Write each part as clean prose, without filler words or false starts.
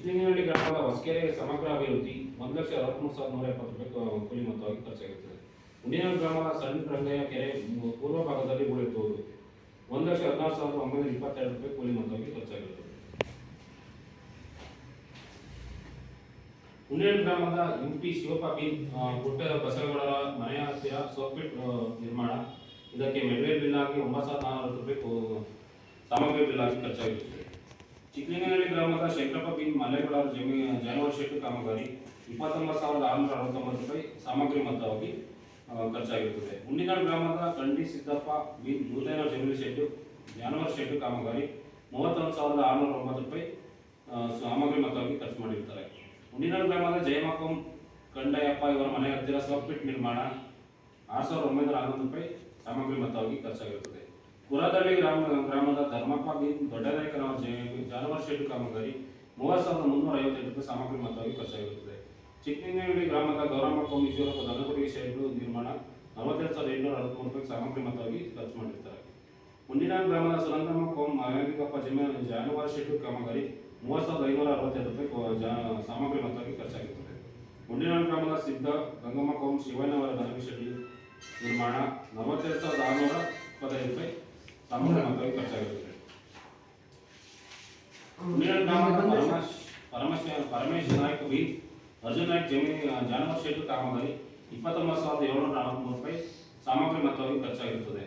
ಚಿಕ್ಕಲಿಂಗನಹಳ್ಳಿ ಗ್ರಾಮದ ಹೊಸಕೆರೆ ಸಮಗ್ರ ಅಭಿವೃದ್ಧಿ 1,63,170 ರೂಪಾಯಿ ಕೂಲಿ ಮೊತ್ತವಾಗಿ ಖರ್ಚಾಗಿರುತ್ತದೆ. ಹುಂಡಿನಾಳ್ ಗ್ರಾಮದ ಸಣ್ಣ ರಂಗಯ್ಯ ಕೆರೆ ಪೂರ್ವ ಭಾಗದಲ್ಲಿ ಹೂಳೆತ್ತುವುದು 1,16,922 ರೂಪಾಯಿ ಕೂಲಿ ಮೊತ್ತವಾಗಿ ಖರ್ಚಾಗಿರುತ್ತದೆ. ಹುಂಡಿನಾಳ್ ಗ್ರಾಮದ ಯುಪಿ ಶಿವಪ್ಪ ಬಿ ಪುಟ್ಟದ ಬಸವಗೌಡರ ಮನೆಯ ಹತ್ತಿರ ಸೋಕ್ಪಿಟ್ ನಿರ್ಮಾಣ, ಇದಕ್ಕೆ ಮೆಟೀರಿಯಲ್ ಬಿಲ್ ಆಗಿ 9,400 ರೂಪಾಯಿ ಸಾಮಗ್ರಿ ಬಿಲ್ ಆಗಿ ಖರ್ಚಾಗಿರುತ್ತದೆ. ಚಿಕ್ಕಲಿಂಗನಹಳ್ಳಿ ಗ್ರಾಮದ ಶಂಕರಪ್ಪ ಬಿ ಮಲ್ಲೇಗೌಡರ ಜಾನುವಾರು ಶೆಡ್ ಕಾಮಗಾರಿ 29,669 ರೂಪಾಯಿ ಸಾಮಗ್ರಿ ಮೊತ್ತವಾಗಿ ಖರ್ಚಾಗಿರುತ್ತದೆ. ಹುಂಡಿನಾಳ್ ಗ್ರಾಮದ ಕಂಡಿ ಸಿದ್ದಪ್ಪ ಬಿ ನೂತನ ಜಮೀನು ಶೆಡ್ ಜಾನುವಾರು ಶೆಡ್ ಕಾಮಗಾರಿ 31,609 ರೂಪಾಯಿ ಸಾಮಗ್ರಿ ಮೊತ್ತವಾಗಿ ಖರ್ಚು ಮಾಡಿರ್ತಾರೆ. ಹುಂಡಿನಾಳ್ ಗ್ರಾಮದ ಜಯಮಕಂ ಕಂಡಯ್ಯಪ್ಪ ಇವರ ಮನೆ ಹತ್ತಿರ ಸೋಕ್ಪಿಟ್ ನಿರ್ಮಾಣ 6,911 ರೂಪಾಯಿ ಸಾಮಗ್ರಿ ಮೊತ್ತವಾಗಿ ಖರ್ಚಾಗಿರುತ್ತದೆ. ಕುರದಳ್ಳಿ ಗ್ರಾಮದ ಧರ್ಮಪ್ಪ ಬಿ ದೊಡ್ಡನಾಯಕನವರ ಜಾನುವಾರು ಶೆಡ್ ಕಾಮಗಾರಿ 30,358 ರೂಪಾಯಿ ಸಾಮಗ್ರಿ ಮೊತ್ತವಾಗಿ ಖರ್ಚಾಗಿರುತ್ತದೆ. ಚಿಕ್ಕಲಿಂಗನಹಳ್ಳಿ ಗ್ರಾಮದ ಗೌರಮ್ಮ ಕೋಮ್ ಈಶ್ವರಪ್ಪ ದನಗುಡಿ ಶೆಡ್ ನಿರ್ಮಾಣ 42,863 ರೂಪಾಯಿ ಸಾಮಗ್ರಿ ಮೊತ್ತವಾಗಿ ಖರ್ಚು ಮಾಡಿರ್ತಾರೆ. ಹುಂಡಿನಾಳ್ ಗ್ರಾಮದ ಸುನಂದಮ್ಮ ಕೋಮ್ ಮಲಂಗಿಕಪ್ಪ ಜಾನುವಾರು ಶೆಡ್ ಕಾಮಗಾರಿ 30,562 ರೂಪಾಯಿ ಸಾಮಗ್ರಿ ಮೊತ್ತವಾಗಿ ಖರ್ಚಾಗಿರುತ್ತದೆ. ಹುಂಡಿನಾಳ್ ಗ್ರಾಮದ ಸಿದ್ಧ ಗಂಗಮ್ಮ ಕೋಮ್ ಶಿವಣ್ಣವರ ದನಗುಡಿ ಶೆಡ್ ನಿರ್ಮಾಣ 42,625 ರೂಪಾಯಿ ಸಾಮಗ್ರಿ ಮೊತ್ತವಾಗಿ ಖರ್ಚಾಗಿರುತ್ತದೆ. ಹುಂಡಿನಾಳ್ ಗ್ರಾಮದ ಪರಮೇಶ್ ನಾಯಕ್ ಬಿ ಅರ್ಜುನ್ ನಾಯಕ್ ಜಾನುವಾರು ಶೆಡ್ ಕಾಮಗಾರಿ 29,743 ರೂಪಾಯಿ ಸಾಮಗ್ರಿ ಮೊತ್ತವಾಗಿ ಖರ್ಚಾಗಿರುತ್ತದೆ.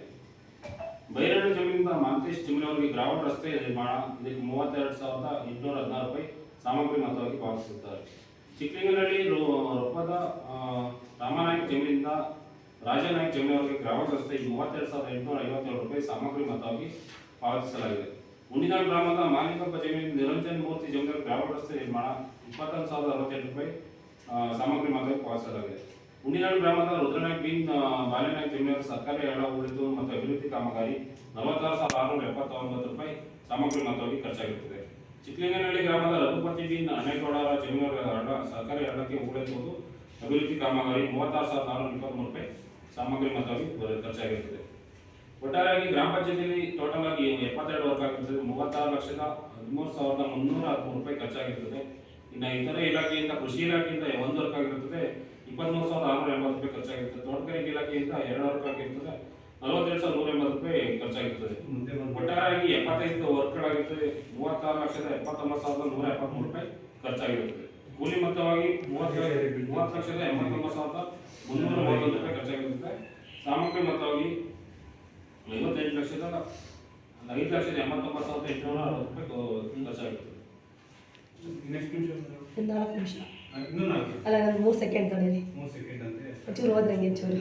ಬೈರಳ್ಳಿ ಜಮೀನಿಂದ ಮಾಂತೇಶ್ ಜಮೀನವರಿಗೆ ಗ್ರಾವಲ್ ರಸ್ತೆ ನಿರ್ಮಾಣ, ಇದಕ್ಕೆ 32,816 ರೂಪಾಯಿ ಸಾಮಗ್ರಿ ಮೊತ್ತವಾಗಿ ಪಾವತಿಸುತ್ತಾರೆ. ಚಿಕ್ಕಲಿಂಗನಹಳ್ಳಿ ರೊಪ್ಪದ ರಾಮನಾಯಕ್ ಜಮೀನಿಂದ ರಾಜನಾಯಕ್ ಜಮೀನವರಿಗೆ ಗ್ರಾವಲ್ ರಸ್ತೆ 32,857 ರೂಪಾಯಿ ಸಾಮಗ್ರಿ ಮೊತ್ತವಾಗಿ ಪಾವತಿಸಲಾಗಿದೆ. ಹುಂಡಿನಾಳ್ ಗ್ರಾಮದ ಮಾಲಿಕಪ್ಪ ಜಮೀನಿನ ನಿರಂಜನ್ ಮೂರ್ತಿ ಜಮೀನವರಿಗೆ ಗ್ರಾವಲ್ ರಸ್ತೆ ನಿರ್ಮಾಣ 21,068 ರೂಪಾಯಿ ಸಾಮಗ್ರಿ ಮೊತ್ತವಾಗಿ ಪಾವತಿಸಲಾಗಿದೆ. ಹುಂಡಿನಾಳ್ ಗ್ರಾಮದ ರುದ್ರನಾಯಕ್ ಬಿನ್ ಬಾಲೆನಾಯಕ್ ಜಮೀನವರ ಸರ್ಕಾರಿ ಹಳ್ಳ ಉಳಿತು ಮತ್ತು ಅಭಿವೃದ್ಧಿ ಕಾಮಗಾರಿ 46,679 ರೂಪಾಯಿ ಸಾಮಗ್ರಿ ಮೊತ್ತವಾಗಿ ಖರ್ಚಾಗಿರುತ್ತದೆ. ಚಿಕ್ಕಲಿಂಗನಹಳ್ಳಿ ಗ್ರಾಮದ ರಘುಪತಿ ಬಿನ್ ಅನೇಗೌಡರ ಜಮೀನವರ ಸರ್ಕಾರಿ ಹಳ್ಳಕ್ಕೆ ಉಳಿಸುವುದು ಅಭಿವೃದ್ಧಿ ಕಾಮಗಾರಿ 36,423 ರೂಪಾಯಿ ಸಾಮಗ್ರಿ ಮೊತ್ತವಾಗಿ ಖರ್ಚಾಗಿರುತ್ತದೆ. ಒಟ್ಟಾರೆಯಾಗಿ ಗ್ರಾಮ ಪಂಚಾಯತಿಯಲ್ಲಿ ಟೋಟಲ್ ಆಗಿ 72 ವರ್ಕ್ ಆಗಿರುತ್ತದೆ. 36,13,313 ರೂಪಾಯಿ ಖರ್ಚಾಗಿರುತ್ತದೆ. ಇನ್ನು ಇತರೆ ಇಲಾಖೆಯಿಂದ ಕೃಷಿ ಇಲಾಖೆಯಿಂದ 1 ವರ್ಕ್ ಆಗಿರುತ್ತದೆ 23,680 ರೂಪಾಯಿ ಖರ್ಚಾಗಿರುತ್ತದೆ. ತೋಟಗಾರಿಕೆ ಇಲಾಖೆಯಿಂದ 2 ವರ್ಕ್ ಆಗಿರುತ್ತದೆ 42,180 ರೂಪಾಯಿ ಖರ್ಚಾಗಿರುತ್ತದೆ. ಒಟ್ಟಾರೆಯಾಗಿ 75 ವರ್ಕ್ಗಳಾಗಿರುತ್ತದೆ 36,79,173 ರೂಪಾಯಿ ಖರ್ಚಾಗಿರುತ್ತದೆ. ಕೂಲಿ ಮೊತ್ತವಾಗಿ 30,89,331 ರೂಪಾಯಿ ಖರ್ಚಾಗಿರುತ್ತದೆ. ಸಾಮಗ್ರಿ ಮೊತ್ತವಾಗಿ 5,89,860 ರೂಪಾಯಿ ಖರ್ಚಾಗಿರುತ್ತದೆ.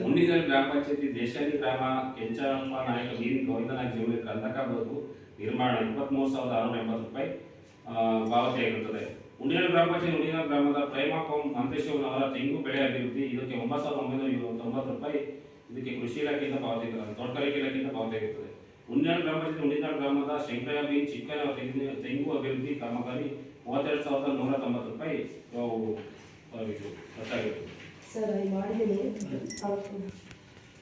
ಹುಂಡಿನಾಳ್ ಗ್ರಾಮ ಪಂಚಾಯತಿ ದೇಶಾಲಿ ಗ್ರಾಮ ಕೆಂಚನಪ್ಪ ನಾಯಕ ಬಿ ಗೋವಿಂದನಾಯಕ್ ಜಮೀನು ಕಂದಕ ಬದು ನಿರ್ಮಾಣ 23,680 ರೂಪಾಯಿ ಪಾವತಿಯಾಗಿರುತ್ತದೆ. ಹುಂಡಿನಾಳ್ ಗ್ರಾಮ ಪಂಚಾಯತಿ ಹುಂಡಿನಾಳ್ ಗ್ರಾಮದ ಪ್ರೇಮಕೋಮ್ ಮಂತೇಶ್ವರನವರ ತೆಂಗು ಬೆಳೆ ಅಭಿವೃದ್ಧಿ, ಇದಕ್ಕೆ 9,990 ರೂಪಾಯಿ ಇದಕ್ಕೆ ಕೃಷಿ ಇಲಾಖೆಯಿಂದ ಪಾವತಿಯಾಗಿರುತ್ತದೆ. ತೋಟಗಾರಿಕೆ ಇಲಾಖೆಯಿಂದ ಪಾವತಿಯಾಗಿರುತ್ತದೆ. ಹುಂಡಿನಾಳ್ ಗ್ರಾಮ ಪಂಚಾಯತಿ ಹುಂಡಿನಾಳ್ ಗ್ರಾಮದ ಶಂಕರಯ್ಯ ಬಿ ಚಿಕ್ಕನವರ ತೆಂಗು ಅಭಿವೃದ್ಧಿ ಕಾಮಗಾರಿ 32,190 ರೂಪಾಯಿ ಖರ್ಚಾಗಿರುತ್ತದೆ. ಸರ್ ಮಾಡಿದ್ದೀನಿ.